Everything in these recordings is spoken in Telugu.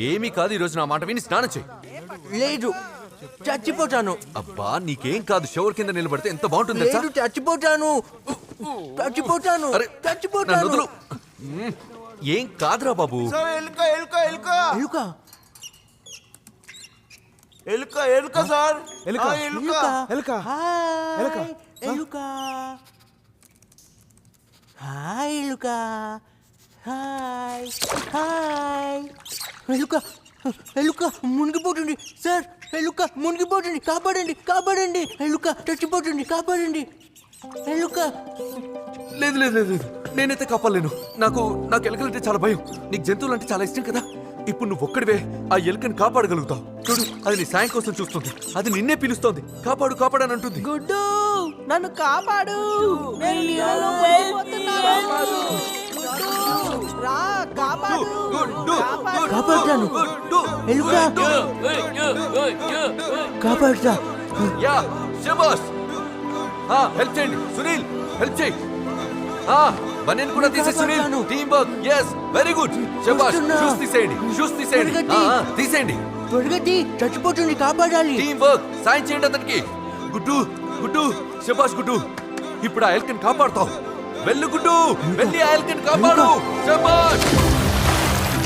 ఏమీ కాదు, ఈ రోజు నా మాట విని స్నానం చేయి. లేదు, చచ్చిపోతాను. అబ్బా నీకేం కాదు, షవర్ కింద నిలబడితే ఎంత బాగుంటుంది తెలుసా? లేదు, చచ్చిపోతాను. చచ్చిపోతాను. అరే, నన్ను చచ్చిపోతాను. వదులు. ఏం కాదురా బాబు. ఎలుక ఎలుక సార్, ఎలుక ఎలుక. హాయ్ ఎలుక. ఎలుక హాయ్ ఎలుక హాయ్ హాయ్ ఎలుక ఎలుక మునిగిపోతుంది సార్. ఎలుక మునిగిపోతుంది, కాపాడండి కాపాడండి. ఎలుక చచ్చిపోతుంది, కాపాడండి. ఎలుక లేదు లేదు లేదు లేదు, నేనైతే కాపాడలేను. నాకు ఎలుకలంటే చాలా భయం. నీకు జంతువులు అంటే చాలా ఇష్టం కదా. ఇప్పుడు నువ్వు ఒక్కడివే ఆ ఎలుకని కాపాడగలుగుతావు. చూడు, అది నీ సాయం కోసం చూస్తుంది. అది నిన్నే పిలుస్తోంది, కాపాడు కాపాడని అంటుంది. గుడ్డు నన్ను కాపాడు, నేను నీళ్ళలో పడిపోతున్నాను. గుడ్డు, రా కాపాడు. కాపాడుతాను. ఎలుక కాపాడుతా. యా శబాష్. హెల్ప్ చేయండి సునీల్, హెల్ప్ చేయి. బనీన్ కూడా తీసే Sunil. Team work. yes very good. శబాష్. షూస్ తీసేయండి, షూస్ తీసేయండి. తీసేయండి. త్వరగా తీ, చచ్చిపోతుంది, కాపాడాలి. Team work. సాయం చేయండి అతనికి. గుడ్డు గుడ్డు శబాష్ గుడ్డు. ఇప్పుడు ఆ ఎలుకని కాపాడుతావు. వెళ్ళు గుడ్డు, వెళ్ళి ఆ ఎలుకని కాపాడు. శబాష్.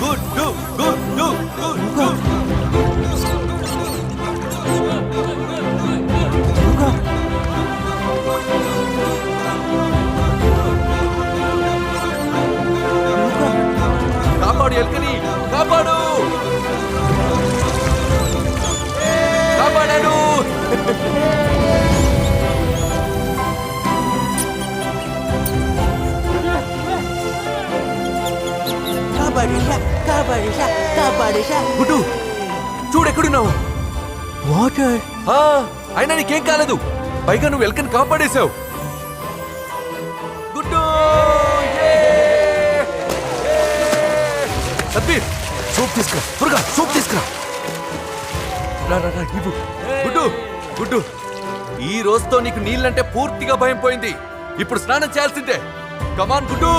గుడ్డు గుడ్డు గుడ్డు. కాపాడు ఎలుకని, కాపాడు. కాపాడాడు. కాపాడేశా కాపాడేశా కాపాడేశా. గుడ్డు చూడెక్కడున్నావు? వాటర్. అయినా నీకేం కాలేదు, పైగా నువ్వు ఎలుకని కాపాడేశావు. గుడ్డు. సబ్బీర్, సూప్ తీసుకురా త్వరగా, సూప్ తీసుకురా. రా రా రా, ఇవ్వు. గుడ్డు గుడ్డు, ఈ రోజుతో నీకు నీళ్ళంటే పూర్తిగా భయం పోయింది. ఇప్పుడు స్నానం చేయాల్సిందే. కమాన్ గుడ్డు.